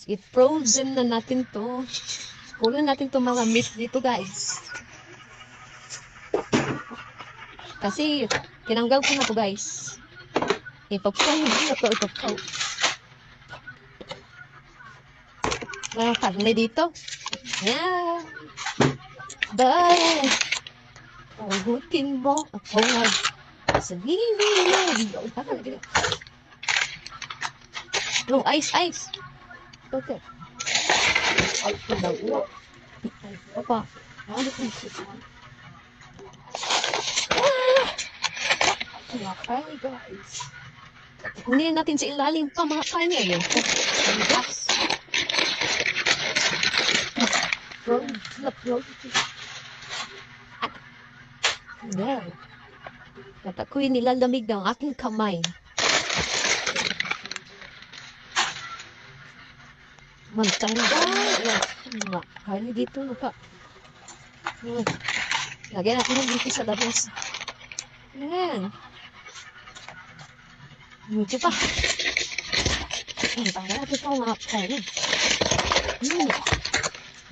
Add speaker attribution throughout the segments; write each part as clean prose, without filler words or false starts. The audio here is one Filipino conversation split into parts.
Speaker 1: I-frozen na natin to. Kunin natin to mga meat dito, guys. Kasi, tinanggal ko na to, guys. Ipapang na to, ipapang. Mga karne dito. Yan. Bye. Pagutin mo ako sa gilid. No, ice. Okay. Ay, pinawa. Apa? Okay, guys. Kunin natin sa ilalim pa mga kanya yun. Gas. There. At ako'y nilalamig ng aking kamay. Magtanda. Yan. Kaya dito pa. Lagyan natin ng dito sa labas. Yan. Dito pa. Tanggal natin ito mga kaya.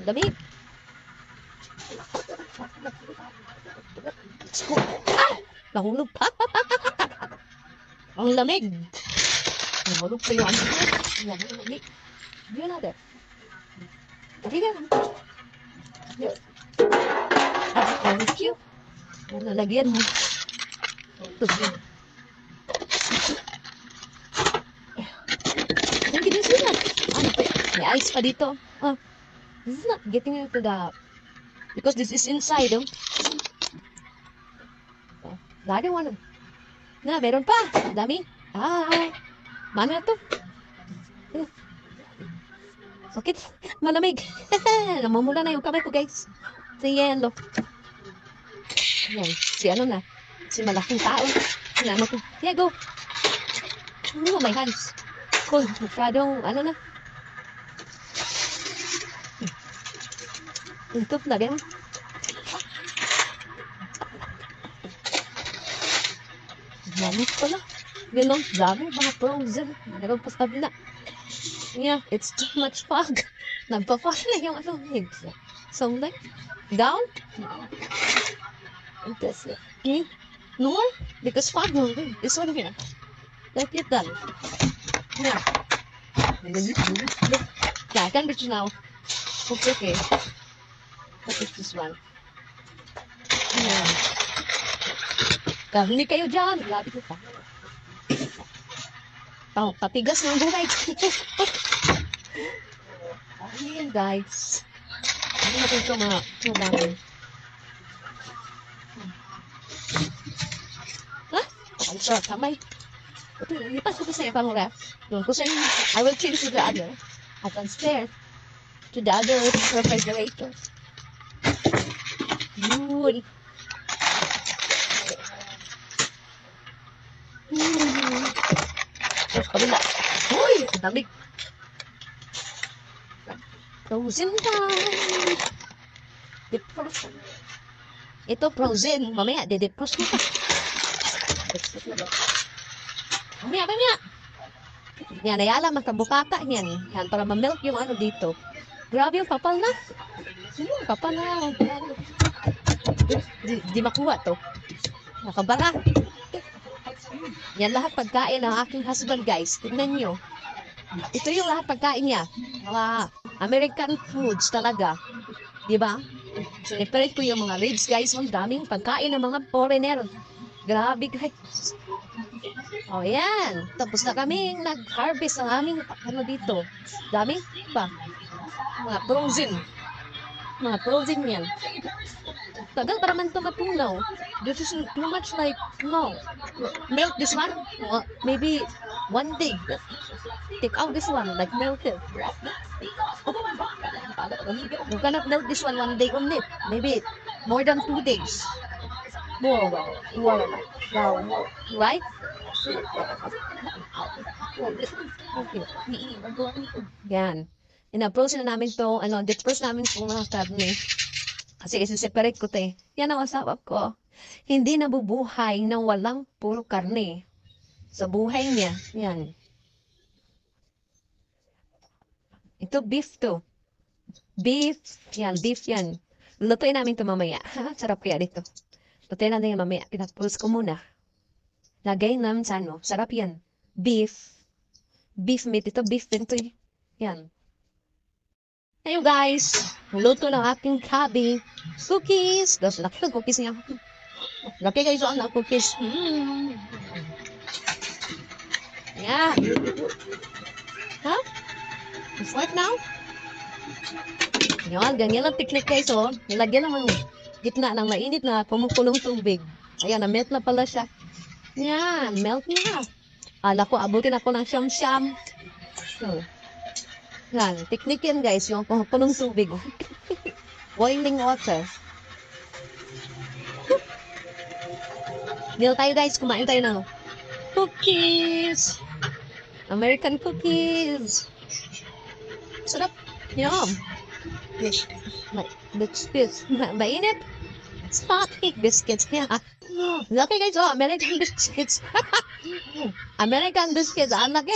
Speaker 1: Dami. Nahulog pa. Ang lamig. Nahulog pa yung ano. Lamig. Yun na there. Hindi ka lang. Thank you. Nalagyan mo. Thank you, this is not. May ice pa dito. This is not getting into the... Because this is inside, oh. Lagi mo na, meron pa. Dami. Mano na to? Bakit? Malamig. Namumula na yung kamay ko, guys. Si Yelo. Yan. Si ano na. Si malaking tao. Ano ko. Yeah, go. Oh, my hands. Cool. Masyadong, ano na. Ito, lagyan mo. Dami pala. Ganun, dami. Mga frozen. Meron pa sa kabila. Yeah, it's too much fog. Nagpa-fog na yung ano. So, like, down. And this. No more? Because fog will be. This one here. Like it done. Yeah. Yeah, I can reach now. It's okay. What is this one? Yeah. Hindi kayo dyan. Labi ko pa. Patigas ng buhay. Ayan, guys. Hindi natin ito mga dami. I'm sure, kamay. Ito, lipas ko sa ibang ref. Doon ko sa I will change to the other. I transfer to the other refrigerator. Yun. Kabila. Uy! Damig. Frozen time. Defrost. Ito frozen. Mamaya, de-defrost ko pa. Mamaya. Yan, ayala, makabukata yan. Yan, para ma-melt yung ano dito. Grabe yung kapal na. Kapal na. Di makuha to. Nakabara. Yan lahat pagkain ng aking husband, guys. Tignan nyo. Ito yung lahat pagkain niya. Mga American foods talaga. Diba? Siniperate ko yung mga ribs, guys. Ang daming pagkain ng mga foreigner. Grabe, guys. O, yan. Tapos na kaming nag-harvest ng aming ano dito. Dami pa. Mga frozen yan. Tagal para man ito matunaw. This is too much like, no. Melt this one. Maybe one day. Take out this one, like melt it. You cannot melt this one day only. Maybe more than 2 days. More. Right? Okay. Yan. In-approach na namin to, disperse namin itong mga karne. Kasi isi-separate ko to. Yan ang asawa ko. Hindi nabubuhay nang walang puro karne. Sa buhay niya. Yan. Ito beef to. Beef. Yan, beef yan. Lutuin namin ito mamaya. Sarap kaya dito. Lutuin natin yan mamaya. Pinapulse ko muna. Lagay namin sa ano. Sarap yan. Beef. Beef meat. Ito beef din to. Yan. Ayun guys. Luto ng aking kabi. Cookies. Tapos laki ng cookies niya. Laki guys ang cookies. Yeah. Huh? It's like now? Yan, ganyan ang technique guys, oh. Nilagyan naman gitna ng mainit na kumukulong tubig. Ayan, na-melt na pala siya. Yan, melt na. Ala ko, abutin ako ng siyam-siyam. So, yan, technique yan guys, yung kumukulong tubig. Boiling water. Meal tayo guys, kumain tayo ng cookies. American cookies. Sarap. Yum. Biscuits. Mainit. It's hot. Biscuits. Yeah. Laki guys. Oh, American biscuits. American biscuits. Ang laki.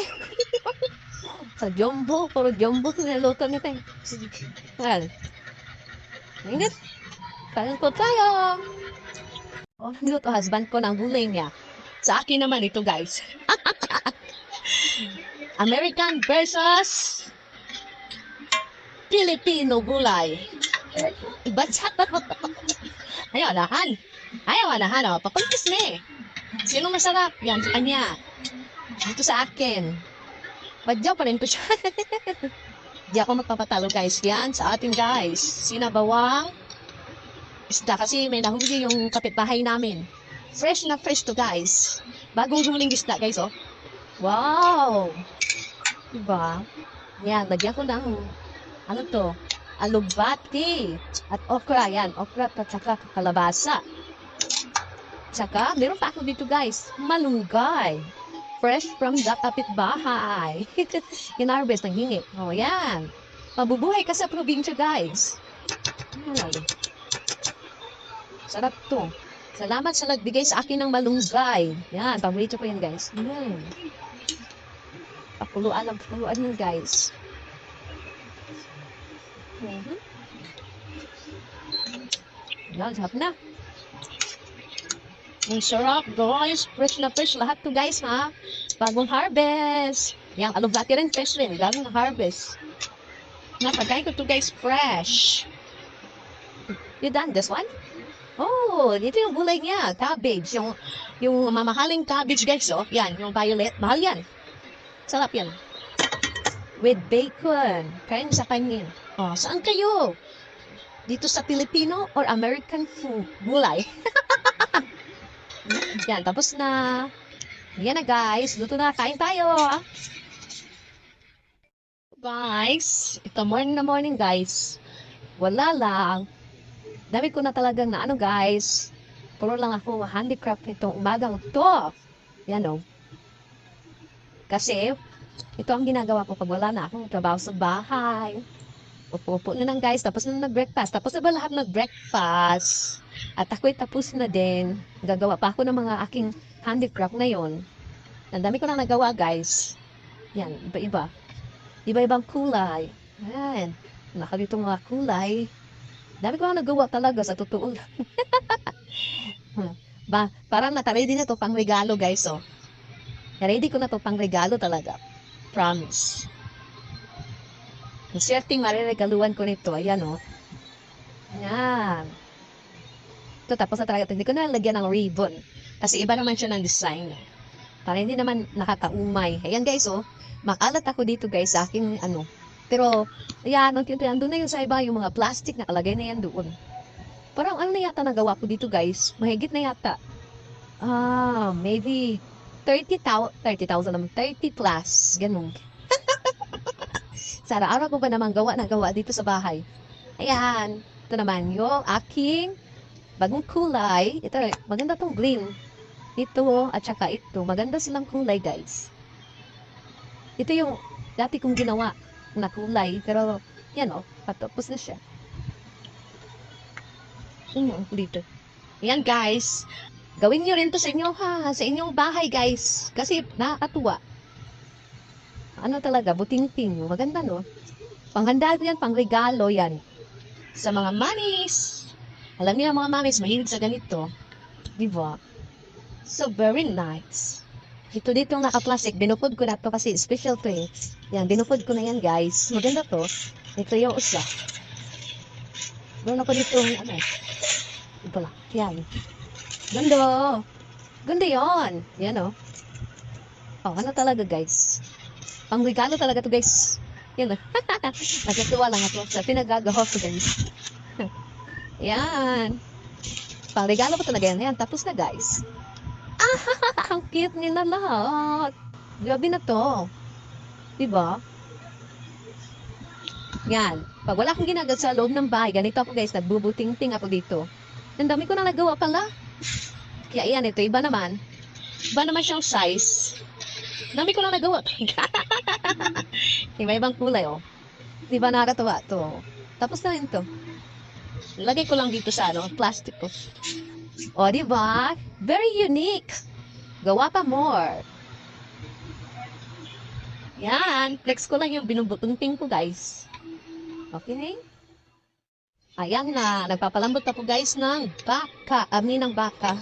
Speaker 1: Sa jumbo. Puro jumbo. Niluto nito. Well. Mainit. Kain ko tayo. Oh, niluto husband ko ng gulay niya. Sa akin naman ito guys. American versus Filipino gulay. Iba sa ayaw anahan. Ayaw anahan. Oh. Papuntis na eh. Sino masarap? Yan, sa kanya. Dito sa akin. Badyaw pa rin ko siya. Di ako magpapatalo guys. Yan, sa atin guys. Sinabawang isda. Kasi may nahuli yung kapitbahay namin. Fresh na fresh to guys. Bagong huling isda guys oh. Wow! Diba? Yan, lagyan ko ng ano to? Alugbati. At okra, yan. Okra at saka kalabasa. Tsaka, meron pa ako dito guys. Malunggay. Fresh from the kapitbahay. Kinarvest ng hingi. O, yan. Mabubuhay ka sa probinsya guys. Yan. Sarap to. Salamat sa nagbigay sa akin ng malunggay. Yan, paborito ko yan guys. Yan. Pakuluan yun guys. Yan, sarap na. Ang sarap guys. Fresh na fresh lahat to guys ha. Bagong harvest. Yan, alugbati rin fresh rin. Galing na harvest. Napagkain ko to guys fresh. You done this one? Oh, dito yung gulay niya. Cabbage. Yung mamahaling cabbage guys oh. Yan, yung violet. Mahal yan. Sarap yan. With bacon. Kain sa kanya. Oh, saan kayo? Dito sa Filipino or American food? Gulay. Yan, tapos na. Yan na guys. Luto na. Kain tayo. Guys, ito morning na morning guys. Wala lang. Dami ko na talagang na ano guys. Puro lang ako handicraft nitong umagang to. Yan o. Kasi, ito ang ginagawa ko pag wala na akong trabaho sa bahay. Upo-upo na lang guys, tapos na nag-breakfast. Tapos na ba lahat nag-breakfast? At ako'y tapos na din. Gagawa pa ako ng mga aking handicraft ngayon. Ang dami ko na nagawa guys. Yan, iba-iba. Iba-ibang kulay. Yan. Nakalito mga kulay. Dami ko na nagawa talaga sa totoo. Parang nataready na to pang regalo guys oh. Ready ko na to pang regalo talaga. Promise. Ang swerteng mariregaluan ko nito. Ayan o. Ayan. Ito tapos na talaga. Hindi ko na lagyan ng ribbon. Kasi iba naman siya ng design. Para hindi naman nakakaumay. Ayan guys o. Makalat ako dito guys sa aking ano. Pero, ayan. Doon na yung sa iba. Yung mga plastic nakalagay na yan doon. Parang ano na yata nagawa ko dito guys. Mahigit na yata. Maybe 30,000 naman. 30 plus. Ganun. Sa araw ko ba naman gawa dito sa bahay. Ayan. Ito naman yung aking bagong kulay. Ito, maganda tong green. Ito, at saka ito. Maganda silang kulay, guys. Ito yung dati kong ginawa na kulay. Pero, yan o. Patapos na siya. Dito. Ayan, guys. Gawin nyo rin to sa inyo, ha? Sa inyong bahay, guys. Kasi, nakakatuwa. Ano talaga, buting-ting. Maganda, no? Panghanda yan, pang regalo yan. Sa mga manis. Alam niyo mga mamis, mahilig sa ganito. Diba? So, very nice. Ito dito naka-plastic. Binupod ko na to kasi special to eh. Yan, binupod ko na yan guys. Maganda to. Ito yung usa. Doon ako dito, ano. Ito lang. Yan. Ganda. Ganda yon. Yan o. Oh, ano talaga guys. Pang regalo talaga to guys. Yan o. Nagkatuwa lang ako sa pinagagawa ko guys. Yan. Pang regalo ko talaga yan. Yan, tapos na guys. Ang cute nila lahat. Grabe na to. Diba? Yan. Pag wala akong ginagawa sa loob ng bahay, ganito ako guys, nagbubuting-ting ako dito. Ang dami ko na nagawa pala. Kaya yan, ito, iba naman. Iba naman siyang size. Dami ko na nagawa. Iba-ibang kulay, oh. Diba nakakatawa to? Tapos na rin to. Lagay ko lang dito sa, plastic ko. O, diba? Very unique. Gawa pa more. Yan. Flex ko lang yung binubutunting ko, guys. Okay? Ayan na. Nagpapalambot ako, guys, ng baka. Ng baka.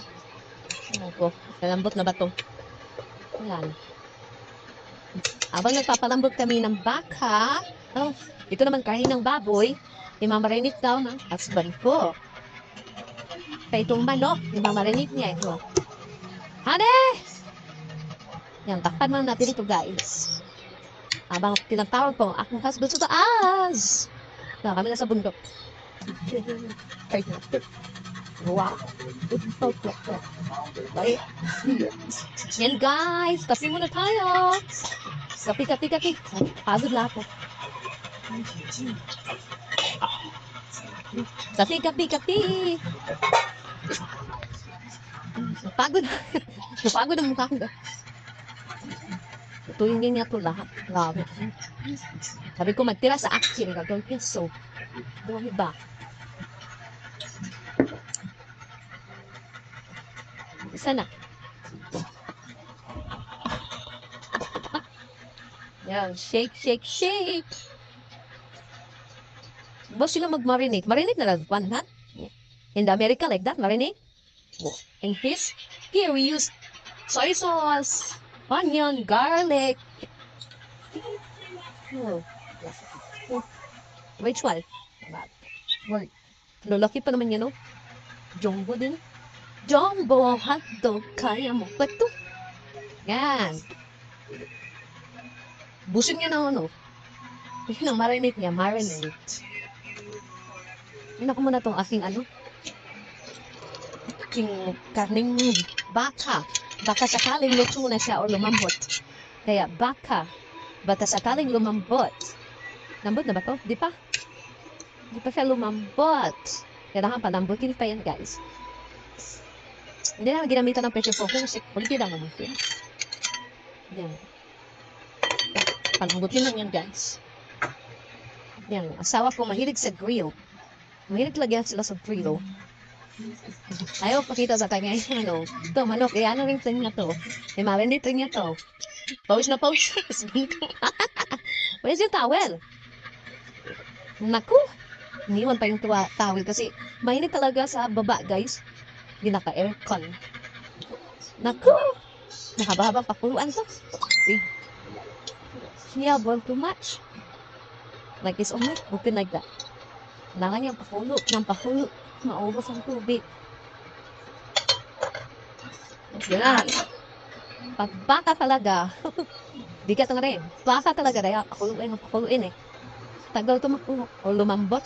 Speaker 1: Ano ko? Nalambot na ba to? Ayan. Habang nagpapalambot kami ng baka, ito naman karne ng baboy, imamarinit daw ng husband ko. Kaya itong manok, imamarinit niya ito. Hane! Yan, takpan mo natin ito guys. Habang tinatawag ko ang aking husband sa taas. Kami na sa bundok. Wow. Yan guys, kape muna tayo. Kape. Pagod na ako. Kape. Pagod. Pagod ang mukha ko. Tuwing niya ito lahat. Grabe. Sabi ko magtira sa akin. Gagawin peso. Doon ba? Isa na. Yan. Shake. Ba sila mag-marinate? Marinate na lang. One, ha? In the America like that, marinate? And here we use soy sauce, onion, garlic. Which one? Lulaki pa naman yan, no? Jumbo din. Jumbo hotdog, kaya mo pa ito. Yan. Busin niya na ano. Yun ang marinate niya, marinate. Yun ako muna itong aking aking karning baka. Baka sakaling luto na siya o lumambot. Kaya baka sakaling lumambot. Lambot na ba to? Di pa? Di pa siya lumambot. Kailangan palambutin pa yan guys. Hindi na ginamitan ng pressure cooker kasi pwede lang naman siya. Yan. Palambutin lang yan guys. Yan. Asawa ko mahilig sa grill. Mahilig lagyan sila sa grill. Ayaw pakita sa kanya yung ito manok, kaya rin sa niya to. Marinate rin niya to. Pause na pause. Where's your towel? Naku! Iniwan pa yung towel kasi mainit talaga sa baba guys. Hindi naka-aircon. Naku! Nakababang pakuluan to. See? Yeah, boil too much. Like this only, open like that. Kailangan niyang pakulo. Maubos ang tubig. Yan. Pag baka talaga, bigat na rin. Baka talaga, pakuluin eh. Tagal ito makulo. O lumambot.